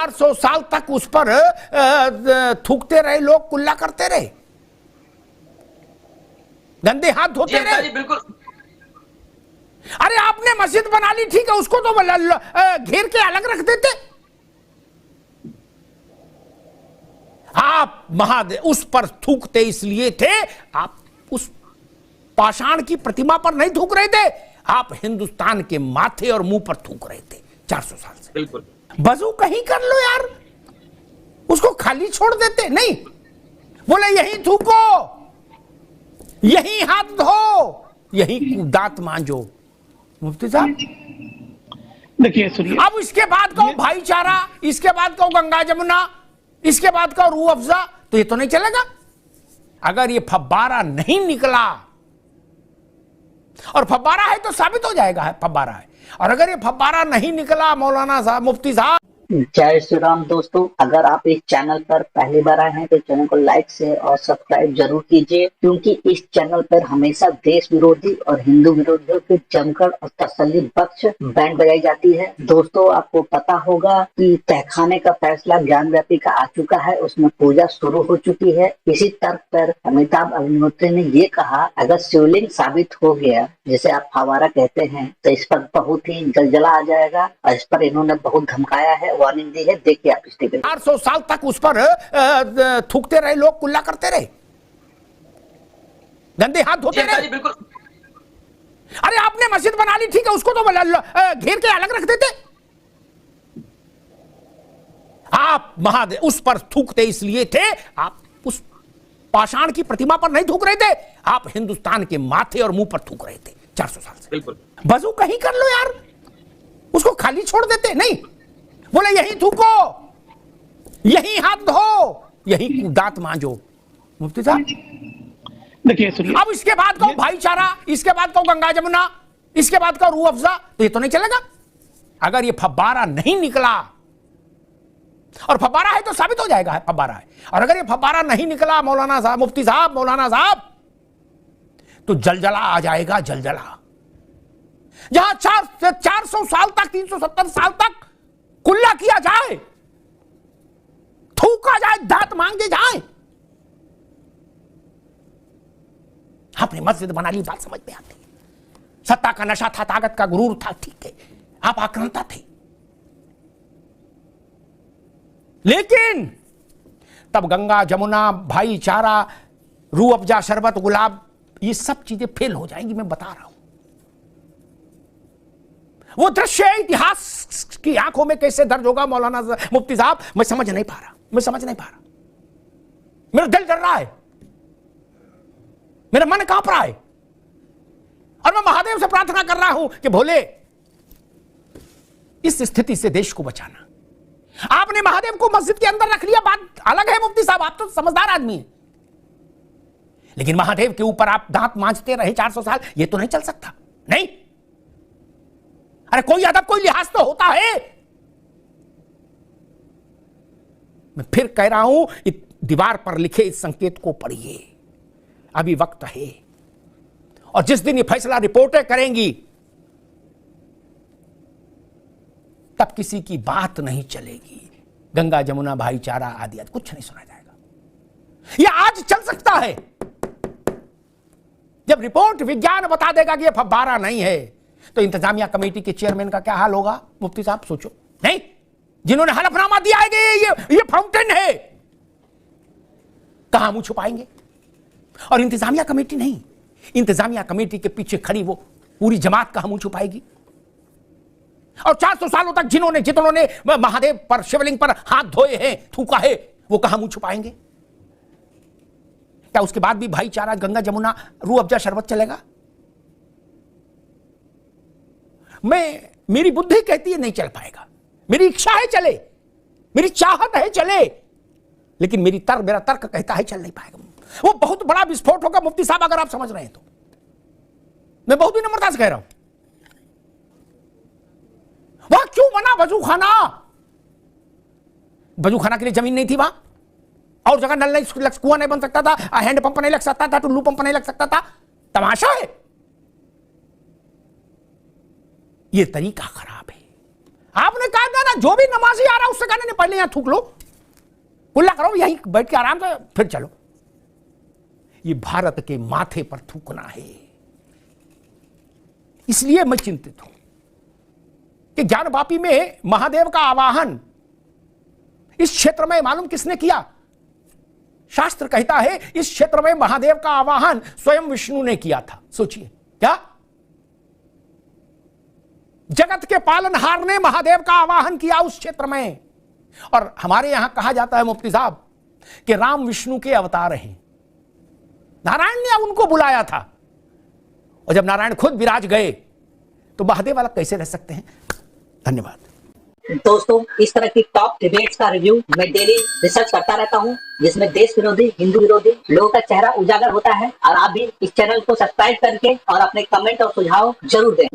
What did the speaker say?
400 साल तक उस पर थूकते रहे लोग, कुल्ला करते रहे, गंदे हाथ धोते रहे। बिल्कुल। अरे आपने मस्जिद बना ली, ठीक है, उसको तो घेर के अलग रख देते। आप महादेव उस पर थूकते इसलिए थे, आप उस पाषाण की प्रतिमा पर नहीं थूक रहे थे, आप हिंदुस्तान के माथे और मुंह पर थूक रहे थे 400 साल से। बिल्कुल। वजू कहीं कर लो यार, उसको खाली छोड़ देते नहीं, बोले यहीं थूको, यहीं हाथ धो, यहीं दांत मांजो। मुफ्ती साहब देखिए सुनिए, अब इसके बाद कहो भाईचारा, इसके बाद कहो गंगा जमुना, इसके बाद कहो रूह अफ़ज़ा, तो ये तो नहीं चलेगा। अगर ये फव्वारा नहीं निकला, और फव्वारा है तो साबित हो जाएगा है फव्वारा है, और अगर ये फव्वारा नहीं निकला मौलाना साहब, मुफ्ती साहब। जय श्री राम दोस्तों, अगर आप इस चैनल पर पहली बार आए हैं तो चैनल को लाइक शेयर और सब्सक्राइब जरूर कीजिए, क्योंकि इस चैनल पर हमेशा देश विरोधी और हिंदू विरोधियों के जमकर और तसल्ली बख्श बैंड बजाई जाती है। दोस्तों आपको पता होगा कि तहखाने का फैसला ज्ञानव्यापी का आ चुका है, उसमें पूजा शुरू हो चुकी है। इसी तर्क पर अमिताभ अग्निहोत्री ने ये कहा, अगर शिवलिंग साबित हो गया जिसे आप फव्वारा कहते हैं, तो इस पर बहुत ही जलजला आ जाएगा, और इस पर इन्होंने बहुत धमकाया है, वार्निंग दी है। देखिए आप इस टीवी 400 साल तक उस पर थूकते रहे लोग, कुल्ला करते रहे, गंदे हाथ धोते रहे। बिल्कुल। अरे आपने मस्जिद बना ली, ठीक है, उसको तो घेर के अलग रख देते। आप महादेव उस पर थूकते इसलिए थे, आप उस पाषाण की प्रतिमा पर नहीं थूक रहे थे, आप हिंदुस्तान के माथे और मुंह पर थूक रहे थे 400 साल से। बिल्कुल। वजू कहीं कर लो यार, उसको खाली छोड़ देते नहीं, बोले यहीं थूको, यहीं हाथ धो, यहीं दांत मांजो। मुफ्ती साहब देखिए सुनिए, अब इसके बाद कहो भाईचारा, इसके बाद कहो गंगा जमुना, इसके बाद कहो रूह अफ़ज़ा, तो ये तो नहीं चलेगा। अगर ये फव्वारा नहीं निकला, और फव्वारा है तो साबित हो जाएगा है फव्वारा है, और अगर ये फव्वारा नहीं निकला मौलाना साहब, मुफ्ती साहब, मौलाना साहब, तो जलजला आ जाएगा, जलजला। जहां 400 साल तक, 370 साल तक कुल्ला किया जाए, थूका जाए, दांत मांगे जाए, आपने मस्जिद बना ली, बात समझ में आती है। सत्ता का नशा था, ताकत का गुरूर था, ठीक है, आप आक्रांता थे, लेकिन तब गंगा जमुना, भाईचारा, रूह अफ़ज़ा, शरबत, गुलाब, ये सब चीजें फेल हो जाएंगी, मैं बता रहा हूं। वो दृश्य इतिहास की आंखों में कैसे दर्ज होगा मौलाना मुफ्ती साहब, मैं समझ नहीं पा रहा, मैं समझ नहीं पा रहा। मेरा दिल डर रहा है, मेरा मन कांप रहा है, और मैं महादेव से प्रार्थना कर रहा हूं कि भोले इस स्थिति से देश को बचाना। आपने महादेव को मस्जिद के अंदर रख लिया, बात अलग है मुफ्ती साहब, आप तो समझदार आदमी हैं, लेकिन महादेव के ऊपर आप दांत मांजते रहे 400 साल, ये तो नहीं चल सकता। नहीं, अरे कोई अदब, कोई लिहाज तो होता है। मैं फिर कह रहा हूं, दीवार पर लिखे इस संकेत को पढ़िए, अभी वक्त है, और जिस दिन ये फैसला रिपोर्टें करेंगी, तब किसी की बात नहीं चलेगी, गंगा जमुना, भाईचारा आदि आदि कुछ नहीं सुना जाएगा। यह आज चल सकता है, जब रिपोर्ट विज्ञान बता देगा कि यह फव्वारा नहीं है, तो इंतजामिया कमेटी के चेयरमैन का क्या हाल होगा मुफ्ती साहब, सोचो। नहीं, जिन्होंने हलफनामा दिया है कि ये फाउंटेन है, कहां मुंह छुपाएंगे? और इंतजामिया कमेटी नहीं, इंतजामिया कमेटी के पीछे खड़ी वो पूरी जमात कहां मुंह छुपाएगी? और 400 सालों तक जिन्होंने महादेव पर, शिवलिंग पर हाथ धोए हैं, थूका है, वो कहां मुंह छुपाएंगे? क्या उसके बाद भी भाईचारा, गंगा जमुना, रूह अफ़ज़ा, शरबत चलेगा? मेरी बुद्धि कहती है नहीं चल पाएगा, मेरी इच्छा है चले, मेरी चाहत है चले, लेकिन मेरा तर्क कहता है चल नहीं पाएगा। वो बहुत बड़ा विस्फोट होगा मुफ्ती साहब, अगर आप समझ रहे हैं तो। मैं बहुत ही नम्रता से कह रहा हूं, वहां क्यों बना वजूखाना? वजूखाना के लिए जमीन नहीं थी वहां, और जगह नल नहीं, कुआं नहीं बन सकता था, हैंड पंप नहीं लग सकता था, टुल्लू पंप नहीं लग सकता था। तमाशा है, यह तरीका खराब है। आपने कहा था ना, जो भी नमाजी आ रहा है उससे कहने नहीं, पहले यहां थूक लो, कुल्ला करो, यहीं बैठ के आराम से फिर चलो। ये भारत के माथे पर थूकना है। इसलिए मैं चिंतित हूं कि ज्ञानवापी में महादेव का आवाहन इस क्षेत्र में मालूम किसने किया? शास्त्र कहता है इस क्षेत्र में महादेव का आवाहन स्वयं विष्णु ने किया था। सोचिए, क्या जगत के पालनहार ने महादेव का आवाहन किया उस क्षेत्र में। और हमारे यहां कहा जाता है मुफ्ती साहब कि राम विष्णु के अवतार हैं। नारायण ने उनको बुलाया था, और जब नारायण खुद विराज गए तो महादेव वाला कैसे रह सकते हैं? धन्यवाद। दोस्तों, इस तरह की टॉप डिबेट्स का रिव्यू मैं डेली रिसर्च करता रहता हूं, जिसमें देश विरोधी, हिंदू विरोधी लोगों का चेहरा उजागर होता है। और आप भी इस चैनल को सब्सक्राइब करके और अपने कमेंट और सुझाव जरूर दें।